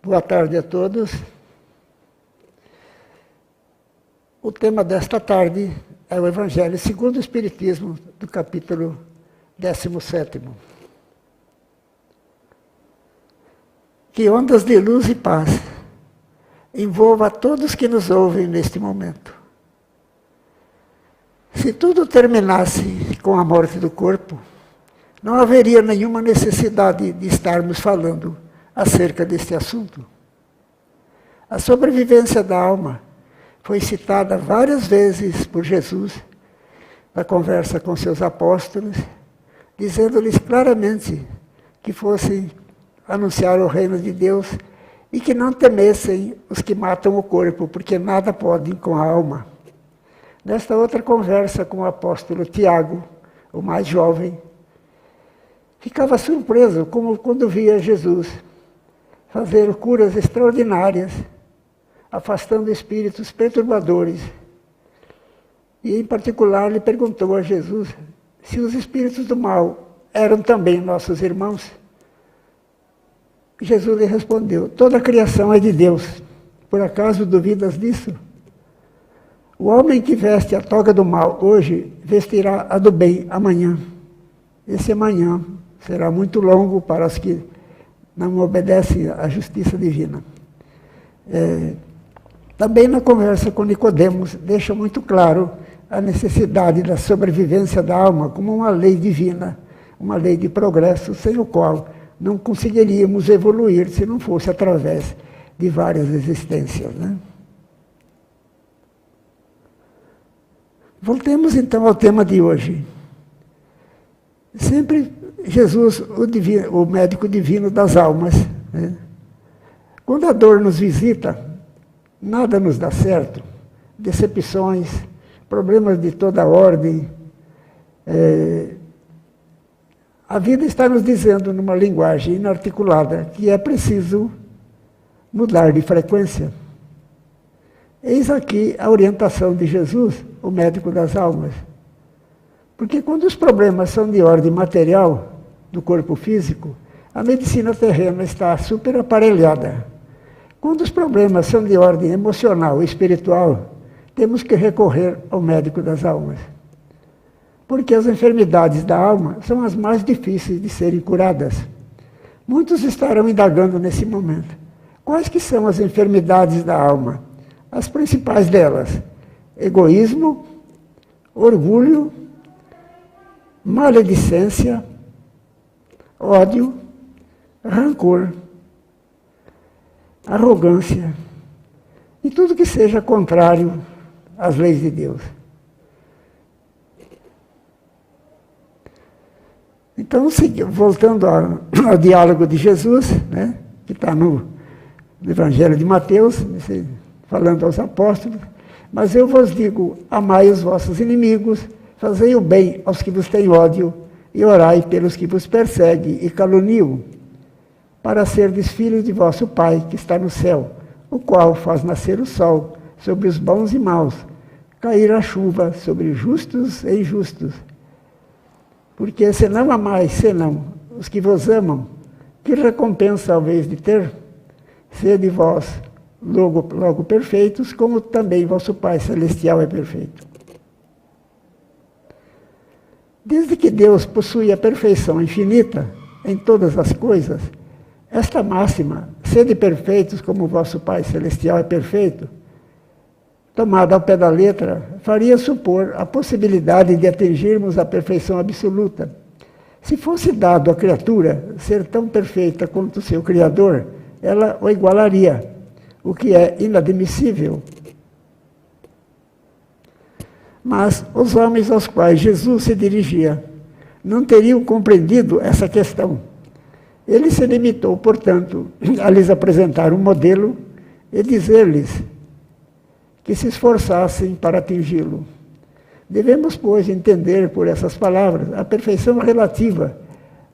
Boa tarde a todos. O tema desta tarde é o Evangelho segundo o Espiritismo, do capítulo 17. Que ondas de luz e paz envolva a todos que nos ouvem neste momento. Se tudo terminasse com a morte do corpo, não haveria nenhuma necessidade de estarmos falando acerca deste assunto. A sobrevivência da alma foi citada várias vezes por Jesus na conversa com seus apóstolos, dizendo-lhes claramente que fossem anunciar o reino de Deus e que não temessem os que matam o corpo, porque nada podem com a alma. Nesta outra conversa com o apóstolo Tiago, o mais jovem, ficava surpreso como quando via Jesus fazer curas extraordinárias, afastando espíritos perturbadores. E, em particular, lhe perguntou a Jesus se os espíritos do mal eram também nossos irmãos. Jesus lhe respondeu: toda a criação é de Deus. Por acaso duvidas disso? O homem que veste a toga do mal hoje, vestirá a do bem amanhã. Esse amanhã será muito longo para os que não obedecem à justiça divina. Também na conversa com Nicodemos, deixa muito claro a necessidade da sobrevivência da alma como uma lei divina, uma lei de progresso, sem o qual não conseguiríamos evoluir se não fosse através de várias existências, né? Voltemos então ao tema de hoje. Sempre Jesus, o médico divino das almas, né? Quando a dor nos visita, nada nos dá certo. Decepções, problemas de toda ordem. A vida está nos dizendo, numa linguagem inarticulada, que é preciso mudar de frequência. Eis aqui a orientação de Jesus, o médico das almas. Porque quando os problemas são de ordem material, do corpo físico, a medicina terrena está super aparelhada. Quando os problemas são de ordem emocional e espiritual, temos que recorrer ao médico das almas. Porque as enfermidades da alma são as mais difíceis de serem curadas. Muitos estarão indagando nesse momento. Quais que são as enfermidades da alma? As principais delas: egoísmo, orgulho, maledicência, ódio, rancor, arrogância e tudo que seja contrário às leis de Deus. Então, voltando ao diálogo de Jesus, né, que está no Evangelho de Mateus, falando aos apóstolos: mas eu vos digo, amai os vossos inimigos, fazei o bem aos que vos têm ódio, e orai pelos que vos perseguem e caluniam, para serdes filhos de vosso Pai que está no céu, o qual faz nascer o sol sobre os bons e maus, cair a chuva sobre justos e injustos. Porque se não amais, senão os que vos amam, que recompensa haveis de ter? Sede vós logo perfeitos, como também vosso Pai Celestial é perfeito. Desde que Deus possui a perfeição infinita em todas as coisas, esta máxima, sede perfeitos como vosso Pai Celestial é perfeito, tomada ao pé da letra, faria supor a possibilidade de atingirmos a perfeição absoluta. Se fosse dado à criatura ser tão perfeita quanto seu Criador, ela o igualaria, o que é inadmissível. Mas os homens aos quais Jesus se dirigia não teriam compreendido essa questão. Ele se limitou, portanto, a lhes apresentar um modelo e dizer-lhes que se esforçassem para atingi-lo. Devemos, pois, entender por essas palavras a perfeição relativa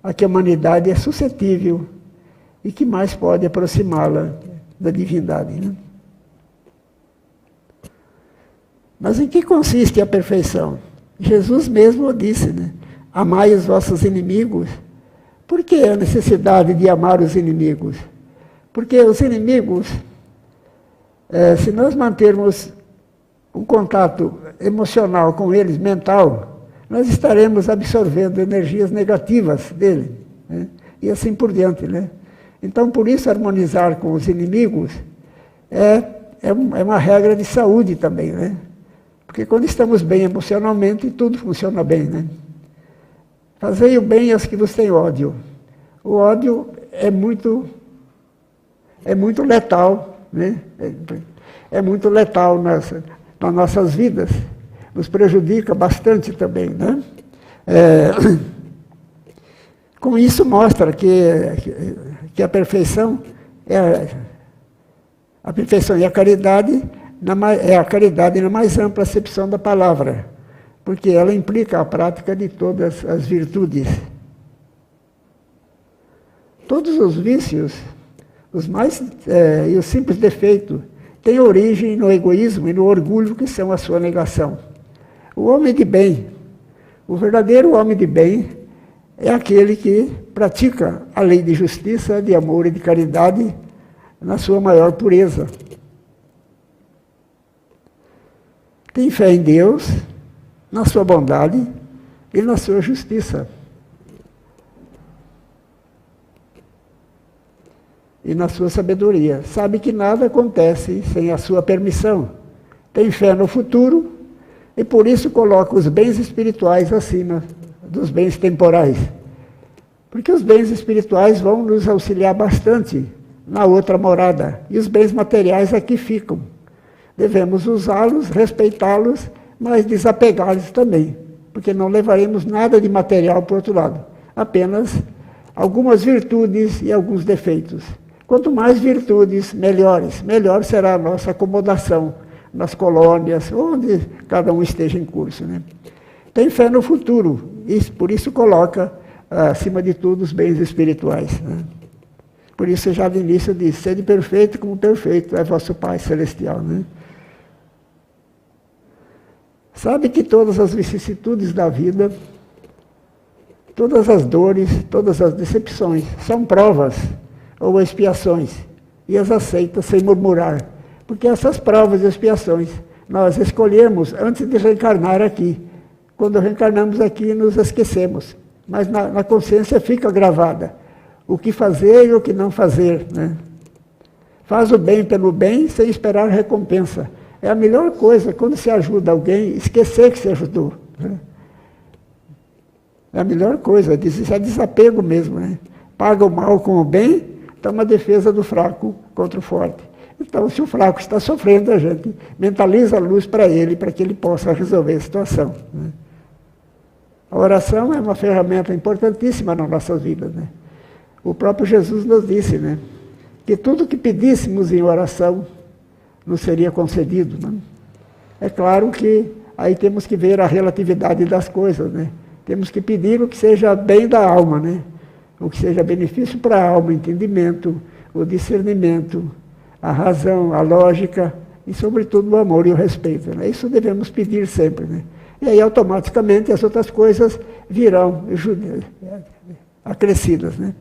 a que a humanidade é suscetível e que mais pode aproximá-la da divindade, né? Mas em que consiste a perfeição? Jesus mesmo disse, né? Amai os vossos inimigos. Por que a necessidade de amar os inimigos? Porque os inimigos, se nós mantermos um contato emocional com eles, mental, nós estaremos absorvendo energias negativas dele, né? E assim por diante, né? Então, por isso, harmonizar com os inimigos é uma regra de saúde também, né? Porque quando estamos bem emocionalmente, tudo funciona bem, né? Fazei o bem aos que vos têm ódio. O ódio é muito letal, né? É muito letal nas nossas vidas, nos prejudica bastante também, né? Com isso mostra que a perfeição a perfeição e a caridade é a caridade na mais ampla acepção da palavra, porque ela implica a prática de todas as virtudes. Todos os vícios, e os simples defeitos, têm origem no egoísmo e no orgulho que são a sua negação. O homem de bem, o verdadeiro homem de bem, é aquele que pratica a lei de justiça, de amor e de caridade na sua maior pureza. Tem fé em Deus, na sua bondade e na sua justiça. E na sua sabedoria. Sabe que nada acontece sem a sua permissão. Tem fé no futuro e por isso coloca os bens espirituais acima dos bens temporais. Porque os bens espirituais vão nos auxiliar bastante na outra morada. E os bens materiais aqui ficam. Devemos usá-los, respeitá-los, mas desapegá-los também. Porque não levaremos nada de material para o outro lado. Apenas algumas virtudes e alguns defeitos. Quanto mais virtudes, melhor será a nossa acomodação nas colônias, onde cada um esteja em curso, né? Tem fé no futuro, e por isso coloca, acima de tudo, os bens espirituais, né? Por isso, já no início diz, sede perfeito como perfeito é vosso Pai Celestial, né? Sabe que todas as vicissitudes da vida, todas as dores, todas as decepções, são provas ou expiações, e as aceita sem murmurar. Porque essas provas e expiações nós escolhemos antes de reencarnar aqui. Quando reencarnamos aqui, nos esquecemos. Mas na consciência fica gravada o que fazer e o que não fazer, né? Faz o bem pelo bem sem esperar recompensa. É a melhor coisa, quando se ajuda alguém, esquecer que se ajudou, né? É a melhor coisa, isso é desapego mesmo, né? Paga o mal com o bem, toma a defesa do fraco contra o forte. Então, se o fraco está sofrendo, a gente mentaliza a luz para ele, para que ele possa resolver a situação, né? A oração é uma ferramenta importantíssima nas nossas vidas, né? O próprio Jesus nos disse, né, que tudo que pedíssemos em oração nos seria concedido, né? É claro que aí temos que ver a relatividade das coisas, né? Temos que pedir o que seja bem da alma, né? O que seja benefício para a alma, o entendimento, o discernimento, a razão, a lógica e, sobretudo, o amor e o respeito, né? Isso devemos pedir sempre, né? E aí, automaticamente, as outras coisas virão acrescidas, né?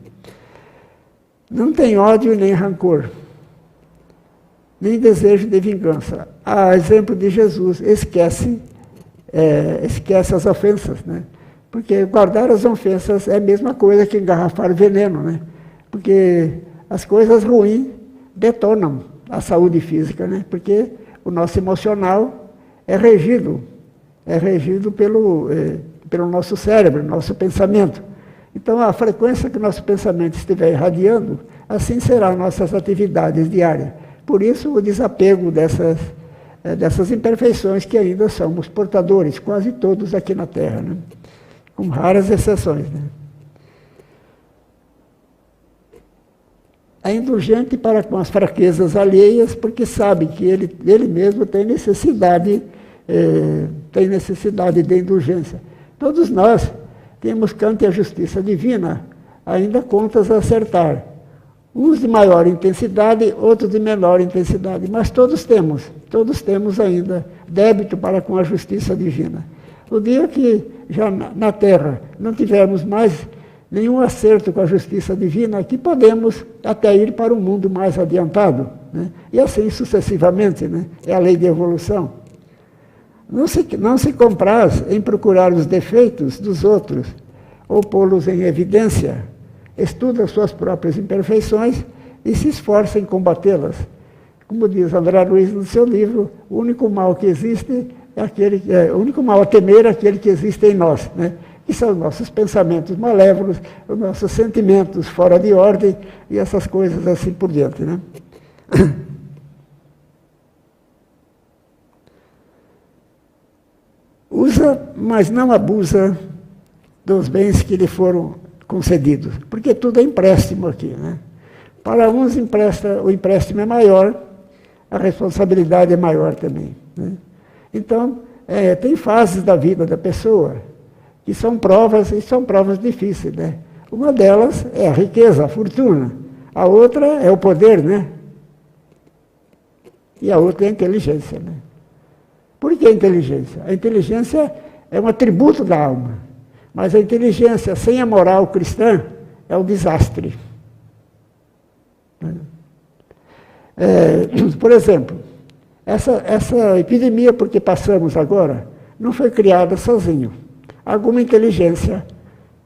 Não tem ódio nem rancor, nem desejo de vingança. A exemplo de Jesus, esquece as ofensas, né? Porque guardar as ofensas é a mesma coisa que engarrafar veneno, né? Porque as coisas ruins detonam a saúde física, né? Porque o nosso emocional é regido pelo nosso cérebro, nosso pensamento. Então, a frequência que o nosso pensamento estiver irradiando, assim serão nossas atividades diárias. Por isso, o desapego dessas imperfeições que ainda somos portadores, quase todos aqui na Terra, né? Com raras exceções, né? É indulgente para com as fraquezas alheias, porque sabe que ele mesmo tem necessidade de indulgência. Todos nós temos cante a justiça divina, ainda contas a acertar. Uns de maior intensidade, outros de menor intensidade, mas todos temos ainda débito para com a justiça divina. O dia que já na Terra não tivermos mais nenhum acerto com a justiça divina, que podemos até ir para um mundo mais adiantado, né? E assim sucessivamente, né? É a lei de evolução. Não se compraz em procurar os defeitos dos outros ou pô-los em evidência. Estuda suas próprias imperfeições e se esforça em combatê-las. Como diz André Luiz no seu livro, o único mal que existe o único mal a temer é aquele que existe em nós, né? Que são os nossos pensamentos malévolos, os nossos sentimentos fora de ordem e essas coisas assim por diante, né? Usa, mas não abusa dos bens que lhe foram concedidos, porque tudo é empréstimo aqui, né? Para uns o empréstimo é maior, a responsabilidade é maior também, né? Então, tem fases da vida da pessoa que são provas, e são provas difíceis, né? Uma delas é a riqueza, a fortuna. A outra é o poder, né? E a outra é a inteligência, né? Por que a inteligência? A inteligência é um atributo da alma. Mas a inteligência sem a moral cristã é um desastre. Por exemplo, essa epidemia por que passamos agora não foi criada sozinho. Alguma inteligência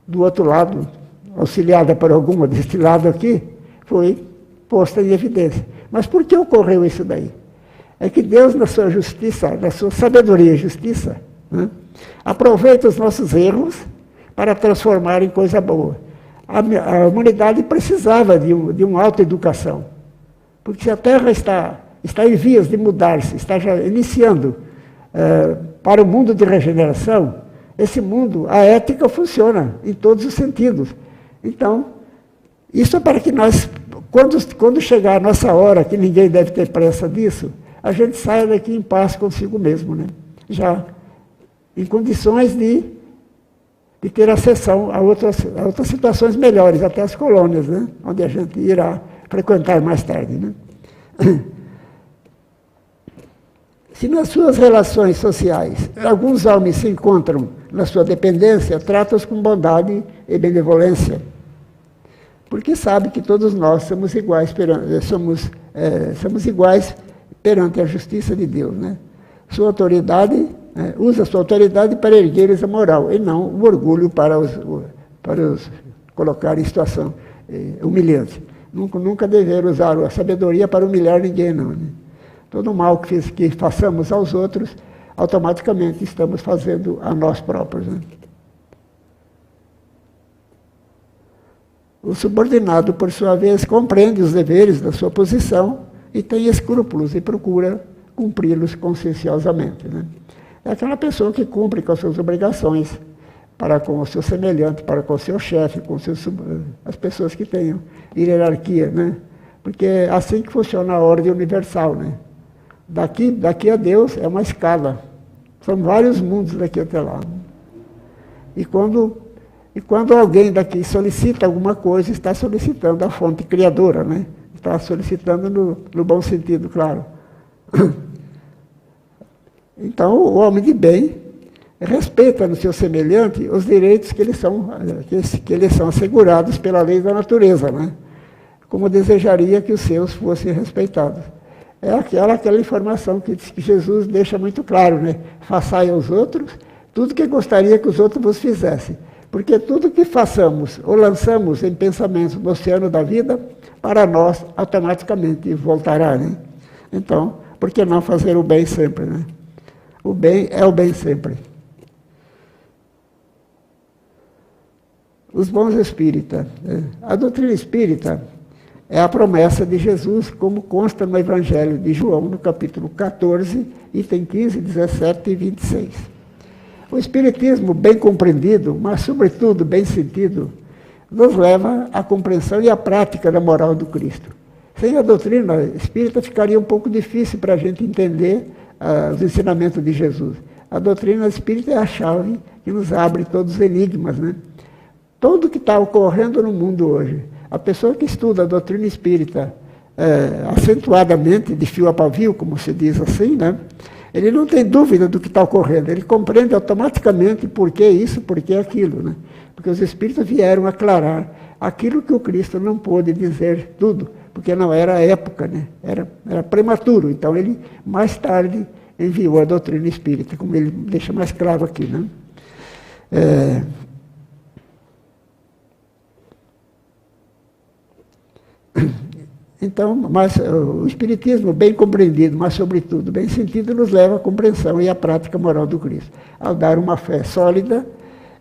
do outro lado, auxiliada por alguma deste lado aqui, foi posta em evidência. Mas por que ocorreu isso daí? É que Deus, na sua justiça, na sua sabedoria e justiça, né, aproveita os nossos erros para transformar em coisa boa. A humanidade precisava de uma autoeducação, porque se a Terra está em vias de mudar-se, está já iniciando para o mundo de regeneração, esse mundo, a ética funciona em todos os sentidos. Então, isso é para que nós, quando chegar a nossa hora, que ninguém deve ter pressa disso, a gente saia daqui em paz consigo mesmo, né? Já em condições de ter acessão a outras situações melhores, até as colônias, né? Onde a gente irá frequentar mais tarde, né? Se nas suas relações sociais alguns homens se encontram na sua dependência, trata-os com bondade e benevolência, porque sabe que todos nós somos iguais perante a justiça de Deus, né? Sua autoridade, usa sua autoridade para erguer-lhes a moral, e não o orgulho para os colocar em situação humilhante. Nunca dever usar a sabedoria para humilhar ninguém, não, né? Todo mal que façamos aos outros, automaticamente estamos fazendo a nós próprios, né? O subordinado, por sua vez, compreende os deveres da sua posição e tem escrúpulos e procura cumpri-los conscienciosamente, né? É aquela pessoa que cumpre com as suas obrigações para com o seu semelhante, para com o seu chefe, com as pessoas que tenham hierarquia, né? Porque é assim que funciona a ordem universal, né? Daqui a Deus é uma escala. São vários mundos daqui até lá. E quando alguém daqui solicita alguma coisa, está solicitando a fonte criadora, né? Está solicitando no bom sentido, claro. Então, o homem de bem respeita no seu semelhante os direitos que eles são assegurados pela lei da natureza, né? Como desejaria que os seus fossem respeitados. É aquela informação que Jesus deixa muito claro, né? Façai aos outros tudo que gostaria que os outros vos fizessem. Porque tudo que façamos ou lançamos em pensamentos no oceano da vida, para nós automaticamente voltará, né? Então, por que não fazer o bem sempre, né? O bem é o bem sempre. Os bons espíritas. A doutrina espírita é a promessa de Jesus, como consta no Evangelho de João, no capítulo 14, item 15, 17 e 26. O Espiritismo, bem compreendido, mas sobretudo bem sentido, nos leva à compreensão e à prática da moral do Cristo. Sem a doutrina espírita ficaria um pouco difícil para a gente entender os ensinamentos de Jesus. A doutrina espírita é a chave que nos abre todos os enigmas, né? Tudo que está ocorrendo no mundo hoje. A pessoa que estuda a doutrina espírita acentuadamente, de fio a pavio, como se diz assim, né? Ele não tem dúvida do que está ocorrendo, ele compreende automaticamente por que isso, por que aquilo, né? Porque os Espíritos vieram aclarar aquilo que o Cristo não pôde dizer tudo, porque não era a época, né? Era prematuro. Então ele, mais tarde, enviou a doutrina espírita, como ele deixa mais claro aqui, né? Então, mas o Espiritismo, bem compreendido, mas sobretudo bem sentido, nos leva à compreensão e à prática moral do Cristo, ao dar uma fé sólida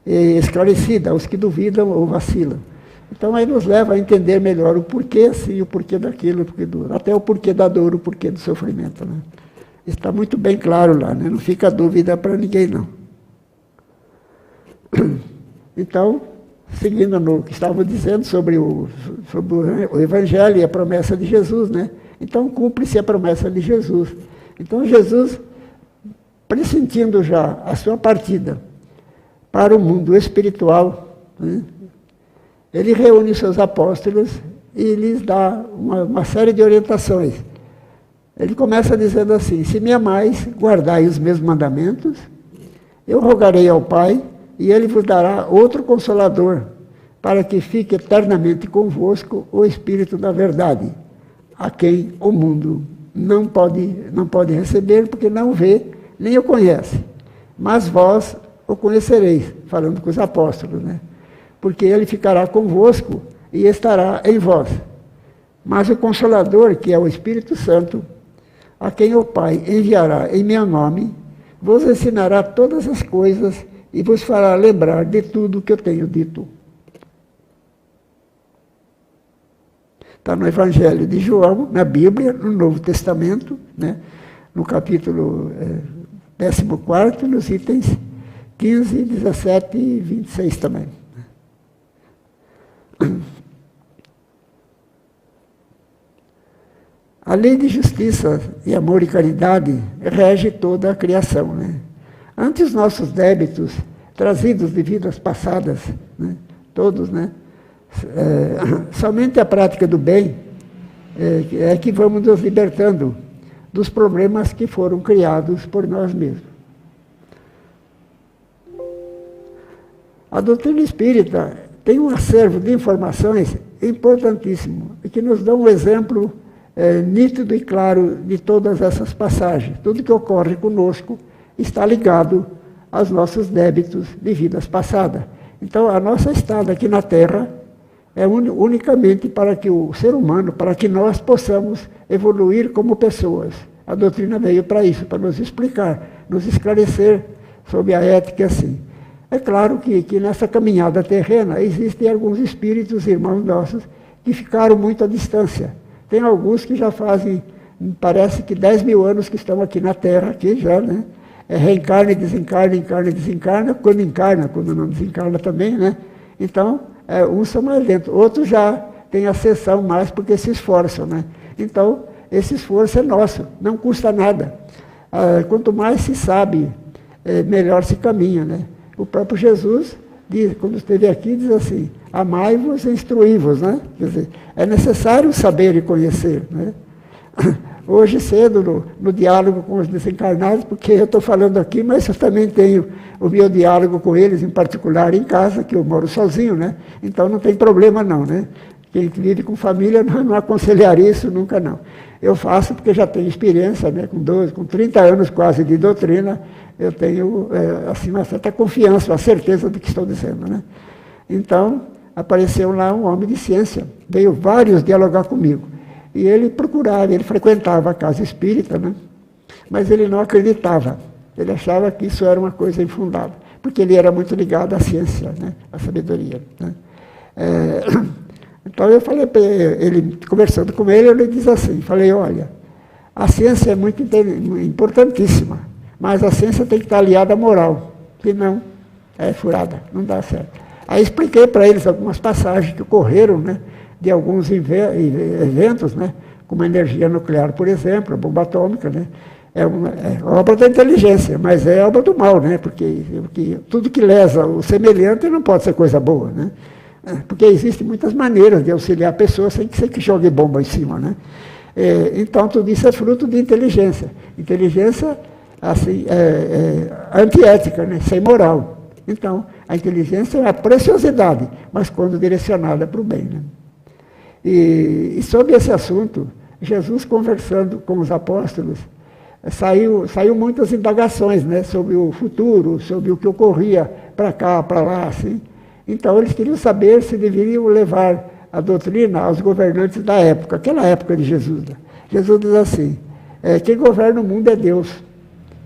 e esclarecida aos que duvidam ou vacilam. Então, aí nos leva a entender melhor o porquê assim, o porquê daquilo, até o porquê da dor, o porquê do sofrimento, né? Está muito bem claro lá, né? Não fica dúvida para ninguém, não. Então, seguindo no que estava dizendo sobre o Evangelho e a promessa de Jesus, né? Então, cumpre-se a promessa de Jesus. Então, Jesus, pressentindo já a sua partida para o mundo espiritual, né? Ele reúne seus apóstolos e lhes dá uma série de orientações. Ele começa dizendo assim: se me amais, guardai os meus mandamentos, eu rogarei ao Pai, e ele vos dará outro Consolador, para que fique eternamente convosco o Espírito da verdade, a quem o mundo não pode receber, porque não vê, nem o conhece. Mas vós o conhecereis, falando com os apóstolos, né? Porque ele ficará convosco e estará em vós. Mas o Consolador, que é o Espírito Santo, a quem o Pai enviará em meu nome, vos ensinará todas as coisas e vos fará lembrar de tudo que eu tenho dito. Está no Evangelho de João, na Bíblia, no Novo Testamento, né? No capítulo 14, nos itens 15, 17 e 26 também. A lei de justiça e amor e caridade rege toda a criação, né? Ante os nossos débitos, trazidos de vidas passadas, né? Todos, né? Somente a prática do bem é que vamos nos libertando dos problemas que foram criados por nós mesmos. A doutrina espírita tem um acervo de informações importantíssimo, que nos dão um exemplo nítido e claro de todas essas passagens. Tudo que ocorre conosco está ligado aos nossos débitos de vidas passadas. Então, a nossa estada aqui na Terra é unicamente para que o ser humano, para que nós possamos evoluir como pessoas. A doutrina veio para isso, para nos explicar, nos esclarecer sobre a ética assim. É claro que nessa caminhada terrena existem alguns espíritos, irmãos nossos, que ficaram muito à distância. Tem alguns que já fazem, parece que 10 mil anos que estão aqui na Terra, aqui já, né? Reencarna e desencarna, encarna e desencarna, quando não desencarna também, né? Então, uns são mais lentos, outros já têm ascensão mais porque se esforçam, né? Então, esse esforço é nosso, não custa nada. Quanto mais se sabe, melhor se caminha, né? O próprio Jesus, quando esteve aqui, diz assim: amai-vos e instruí-vos, né? Quer dizer, é necessário saber e conhecer, né? Hoje cedo, no diálogo com os desencarnados, porque eu estou falando aqui, mas eu também tenho o meu diálogo com eles, em particular em casa, que eu moro sozinho, né? Então não tem problema não, né? Quem vive com família não aconselharia isso nunca não. Eu faço porque já tenho experiência, né? Com 30 anos quase de doutrina, eu tenho assim, uma certa confiança, uma certeza do que estou dizendo, né? Então, apareceu lá um homem de ciência, veio vários dialogar comigo. E ele procurava, ele frequentava a casa espírita, né? Mas ele não acreditava. Ele achava que isso era uma coisa infundada, porque ele era muito ligado à ciência, né? À sabedoria, né? Então eu falei para ele, conversando com ele, eu lhe disse assim, falei: olha, a ciência é muito importantíssima, mas a ciência tem que estar aliada à moral, senão é furada, não dá certo. Aí expliquei para eles algumas passagens que ocorreram, né? De alguns eventos, né? Como a energia nuclear, por exemplo, a bomba atômica, né? É obra da inteligência, mas é obra do mal, né? Porque tudo que lesa o semelhante não pode ser coisa boa, né? Porque existem muitas maneiras de auxiliar a pessoa sem que você jogue bomba em cima, né? Então, tudo isso é fruto de inteligência. Inteligência assim, antiética, né? Sem moral. Então, a inteligência é uma preciosidade, mas quando direcionada para o bem. Né? E sobre esse assunto, Jesus conversando com os apóstolos, saiu muitas indagações, né, sobre o futuro, sobre o que ocorria para cá, para lá, assim. Então eles queriam saber se deveriam levar a doutrina aos governantes da época, aquela época de Jesus. Né? Jesus diz assim, quem governa o mundo é Deus.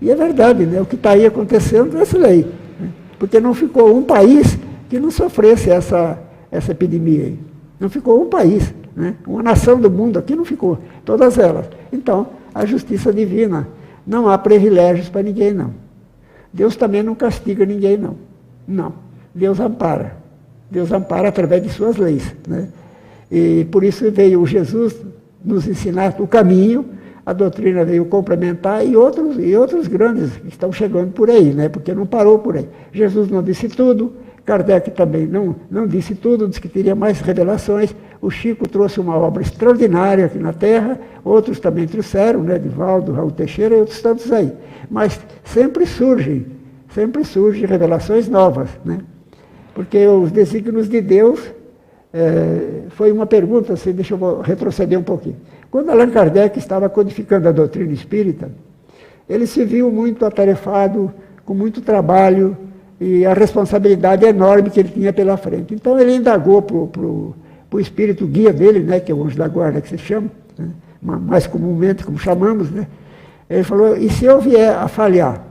E é verdade, né? O que está aí acontecendo é essa lei. Né? Porque não ficou um país que não sofresse essa epidemia aí. Não ficou um país, né? Uma nação do mundo aqui não ficou, todas elas. Então, a justiça divina, não há privilégios para ninguém, não. Deus também não castiga ninguém, não. Não. Deus ampara. Deus ampara através de suas leis. Né? E por isso veio Jesus nos ensinar o caminho, a doutrina veio complementar e outros grandes que estão chegando por aí, né? Porque não parou por aí. Jesus não disse tudo, Kardec também não disse tudo, disse que teria mais revelações. O Chico trouxe uma obra extraordinária aqui na Terra, outros também trouxeram, né? Divaldo, Raul Teixeira e outros tantos aí. Mas sempre surgem revelações novas, né? Porque os desígnios de Deus, foi uma pergunta, assim, deixa eu retroceder um pouquinho. Quando Allan Kardec estava codificando a doutrina espírita, ele se viu muito atarefado, com muito trabalho, e a responsabilidade enorme que ele tinha pela frente. Então ele indagou para o espírito guia dele, né, que é o anjo da guarda que se chama, né, mais comumente como chamamos, né, ele falou, e se eu vier a falhar?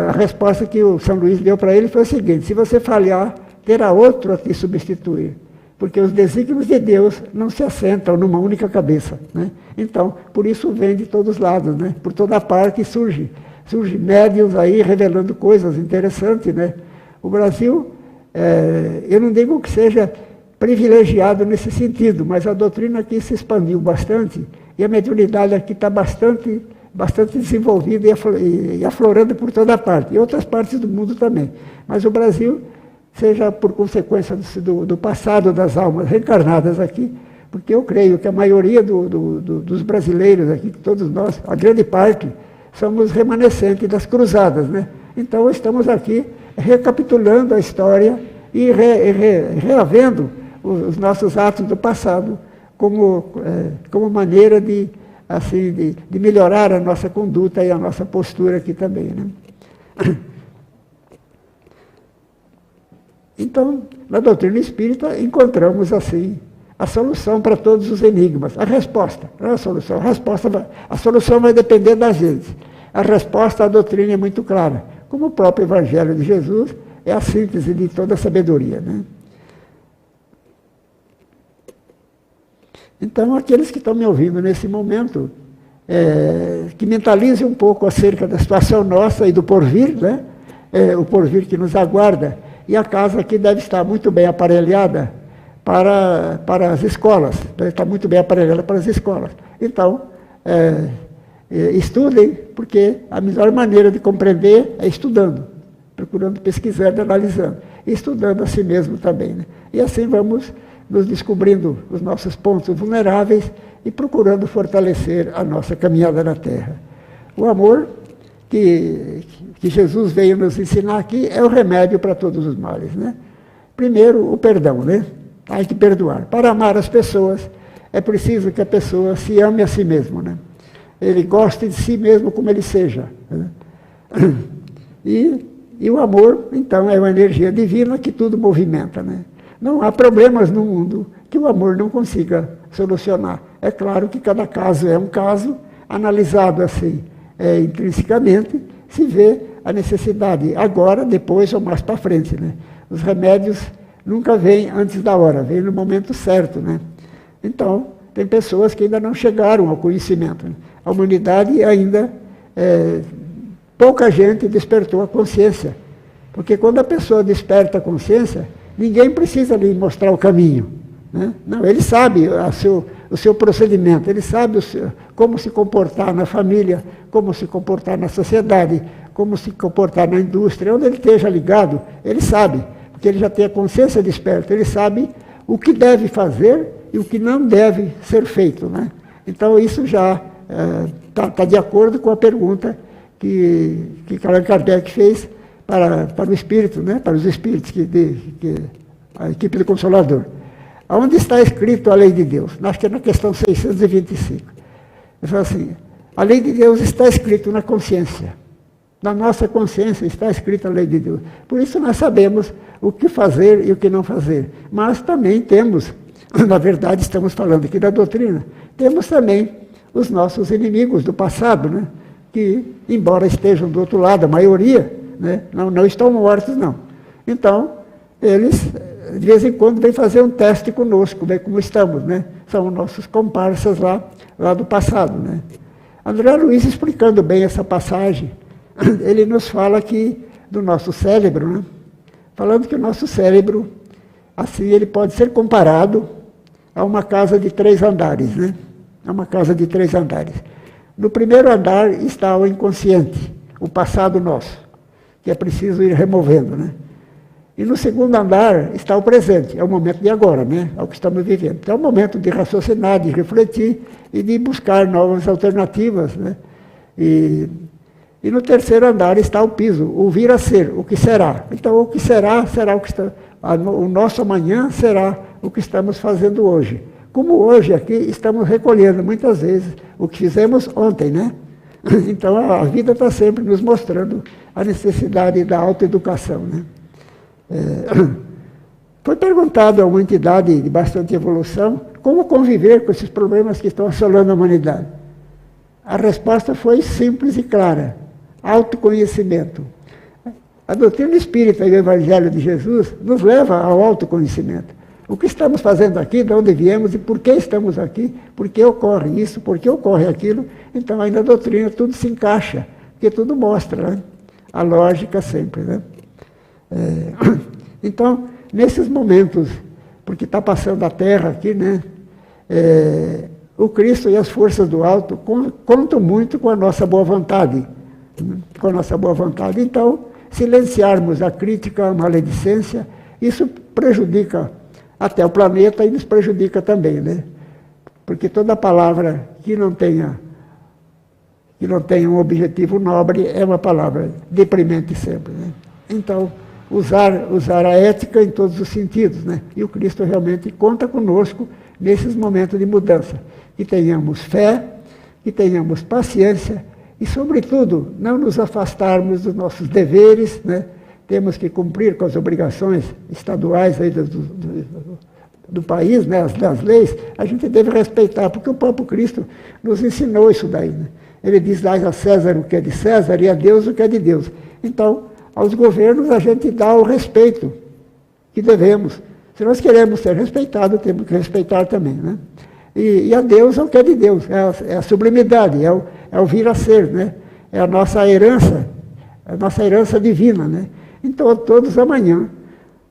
A resposta que o São Luís deu para ele foi a seguinte, se você falhar, terá outro a te substituir, porque os desígnios de Deus não se assentam numa única cabeça. Né? Então, por isso vem de todos os lados, né? Por toda parte surge médiuns aí revelando coisas interessantes. Né? O Brasil, eu não digo que seja privilegiado nesse sentido, mas a doutrina aqui se expandiu bastante e a mediunidade aqui está bastante desenvolvida e aflorando por toda parte, e outras partes do mundo também. Mas o Brasil, seja por consequência do passado das almas reencarnadas aqui, porque eu creio que a maioria dos brasileiros aqui, todos nós, a grande parte, somos remanescentes das cruzadas, né? Então estamos aqui recapitulando a história e reavendo os nossos atos do passado como maneira de melhorar a nossa conduta e a nossa postura aqui também, né? Então, na doutrina espírita, encontramos assim a solução para todos os enigmas. A resposta, não é a solução. A solução vai depender da gente. A resposta à doutrina é muito clara. Como o próprio Evangelho de Jesus é a síntese de toda a sabedoria. Né? Então, aqueles que estão me ouvindo nesse momento, que mentalizem um pouco acerca da situação nossa e do porvir, né? O porvir que nos aguarda. E a casa aqui deve estar muito bem aparelhada para as escolas. Deve estar muito bem aparelhada para as escolas. Então, estudem, porque a melhor maneira de compreender é estudando, procurando, pesquisando, analisando. E estudando a si mesmo também. Né? E assim vamos nos descobrindo os nossos pontos vulneráveis e procurando fortalecer a nossa caminhada na Terra. O amor que Jesus veio nos ensinar aqui é o remédio para todos os males. Né? Primeiro, o perdão. Né? Há que perdoar. Para amar as pessoas, é preciso que a pessoa se ame a si mesmo. Né? Ele goste de si mesmo como ele seja. Né? E o amor, então, é uma energia divina que tudo movimenta. Né? Não há problemas no mundo que o amor não consiga solucionar. É claro que cada caso é um caso, analisado assim, intrinsecamente, se vê a necessidade agora, depois ou mais para frente. Né? Os remédios nunca vêm antes da hora, vêm no momento certo. Né? Então, tem pessoas que ainda não chegaram ao conhecimento. Né? A humanidade ainda, pouca gente despertou a consciência. Porque quando a pessoa desperta a consciência, ninguém precisa lhe mostrar o caminho. Né? Não, ele sabe o seu procedimento, ele sabe como se comportar na família, como se comportar na sociedade, como se comportar na indústria, onde ele esteja ligado, ele sabe, porque ele já tem a consciência desperta, ele sabe o que deve fazer e o que não deve ser feito. Né? Então isso já está de acordo com a pergunta que Allan Kardec fez para o espírito, né? Para os espíritos, a equipe do Consolador. Onde está escrito a lei de Deus? Acho que é na questão 625. Ele fala assim, a lei de Deus está escrita na consciência. Na nossa consciência está escrita a lei de Deus. Por isso nós sabemos o que fazer e o que não fazer. Mas também temos, na verdade estamos falando aqui da doutrina, temos também os nossos inimigos do passado, né? Que, embora estejam do outro lado, a maioria, né? Não estão mortos, não. Então, eles, de vez em quando, vêm fazer um teste conosco, ver como estamos, né? São nossos comparsas lá do passado, né? André Luiz, explicando bem essa passagem, ele nos fala aqui do nosso cérebro, né? Falando que o nosso cérebro, assim, ele pode ser comparado a uma casa de 3 andares, né? A uma casa de 3 andares. No primeiro andar está o inconsciente, o passado nosso, que é preciso ir removendo, né? E no segundo andar está o presente, é o momento de agora, né? É o que estamos vivendo. Então é o momento de raciocinar, de refletir e de buscar novas alternativas, né? E no terceiro andar está o piso, o vir a ser, o que será. Então o que será, será o que está. O nosso amanhã será o que estamos fazendo hoje. Como hoje aqui estamos recolhendo muitas vezes o que fizemos ontem, né? Então a vida está sempre nos mostrando a necessidade da autoeducação, né? Foi perguntado a uma entidade de bastante evolução como conviver com esses problemas que estão assolando a humanidade. A resposta foi simples e clara: autoconhecimento. A doutrina espírita e o Evangelho de Jesus nos leva ao autoconhecimento. O que estamos fazendo aqui, de onde viemos e por que estamos aqui, por que ocorre isso, por que ocorre aquilo. Então, aí na doutrina tudo se encaixa, porque tudo mostra, né? A lógica sempre, né? Então, nesses momentos, porque está passando a Terra aqui, né? O Cristo e as forças do alto contam muito com a nossa boa vontade. Com a nossa boa vontade. Então, silenciarmos a crítica, a maledicência, isso prejudica até o planeta e nos prejudica também, né? Porque toda palavra que não tenha um objetivo nobre é uma palavra deprimente sempre, né? Então, usar a ética em todos os sentidos, né? E o Cristo realmente conta conosco nesses momentos de mudança. Que tenhamos fé, que tenhamos paciência e, sobretudo, não nos afastarmos dos nossos deveres, né? Temos que cumprir com as obrigações estaduais aí do país, né? Das leis, a gente deve respeitar, porque o próprio Cristo nos ensinou isso daí, né? Ele diz: dai a César o que é de César e a Deus o que é de Deus. Então, aos governos a gente dá o respeito que devemos. Se nós queremos ser respeitados, temos que respeitar também, né? E a Deus é o que é de Deus, é a sublimidade, é o vir a ser, né? É a nossa herança divina, né? Então, todos amanhã,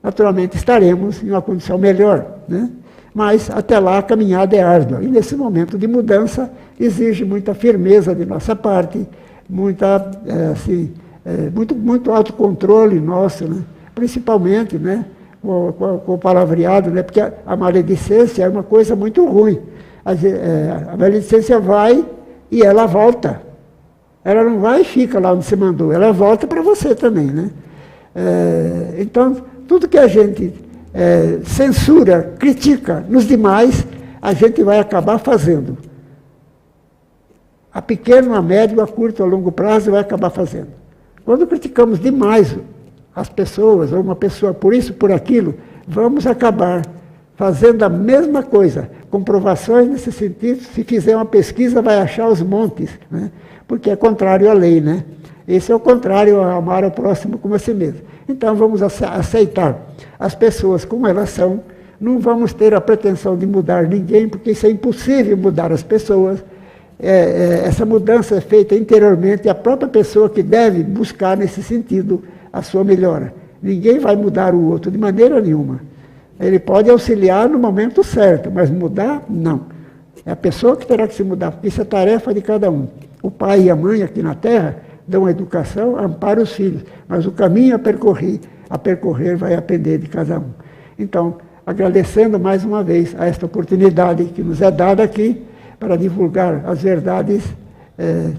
naturalmente, estaremos em uma condição melhor, né? Mas, até lá, a caminhada é árdua. E, nesse momento de mudança, exige muita firmeza de nossa parte, muito autocontrole nosso, né? Principalmente, né? Com o palavreado, né? Porque a maledicência é uma coisa muito ruim. A maledicência vai e ela volta. Ela não vai e fica lá onde você mandou, ela volta para você também, né? Então, tudo que a gente censura, critica nos demais, a gente vai acabar fazendo. A pequeno, a médio, a curto, a longo prazo, vai acabar fazendo. Quando criticamos demais as pessoas, ou uma pessoa por isso, por aquilo, vamos acabar fazendo a mesma coisa. Comprovações nesse sentido, se fizer uma pesquisa, vai achar os montes, né? Porque é contrário à lei, né? Esse é o contrário a amar ao próximo como a si mesmo. Então vamos aceitar as pessoas como elas são, não vamos ter a pretensão de mudar ninguém, porque isso é impossível mudar as pessoas. Essa mudança é feita interiormente, é a própria pessoa que deve buscar nesse sentido a sua melhora. Ninguém vai mudar o outro de maneira nenhuma. Ele pode auxiliar no momento certo, mas mudar, não. É a pessoa que terá que se mudar, porque isso é tarefa de cada um. O pai e a mãe aqui na Terra dão a educação, amparam os filhos, mas o caminho a percorrer vai depender de cada um. Então, agradecendo mais uma vez a esta oportunidade que nos é dada aqui para divulgar as verdades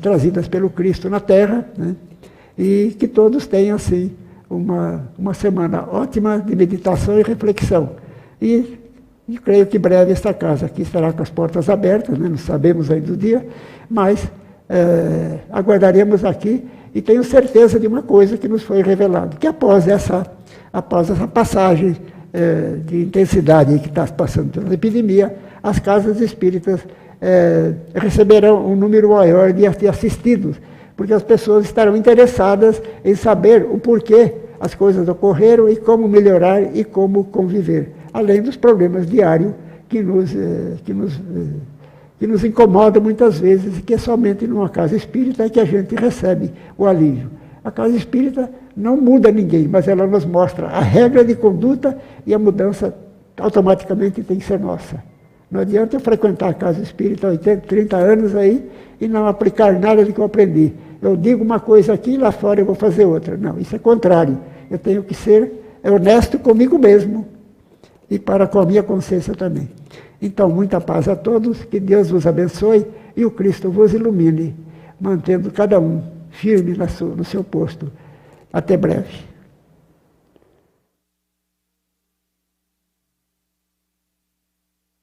trazidas pelo Cristo na Terra, né? E que todos tenham, assim, uma semana ótima de meditação e reflexão. E creio que breve esta casa aqui estará com as portas abertas, né? Não sabemos ainda o dia, mas aguardaremos aqui e tenho certeza de uma coisa que nos foi revelado, que após essa passagem de intensidade que está passando pela epidemia, as casas espíritas receberão um número maior de assistidos, porque as pessoas estarão interessadas em saber o porquê as coisas ocorreram e como melhorar e como conviver, além dos problemas diários que nos incomodam muitas vezes e que é somente numa casa espírita que a gente recebe o alívio. A casa espírita não muda ninguém, mas ela nos mostra a regra de conduta e a mudança automaticamente tem que ser nossa. Não adianta eu frequentar a casa espírita há 80, 30 anos aí e não aplicar nada do que eu aprendi. Eu digo uma coisa aqui e lá fora eu vou fazer outra. Não, isso é contrário. Eu tenho que ser honesto comigo mesmo e para com a minha consciência também. Então, muita paz a todos, que Deus vos abençoe e o Cristo vos ilumine, mantendo cada um firme no seu posto. Até breve.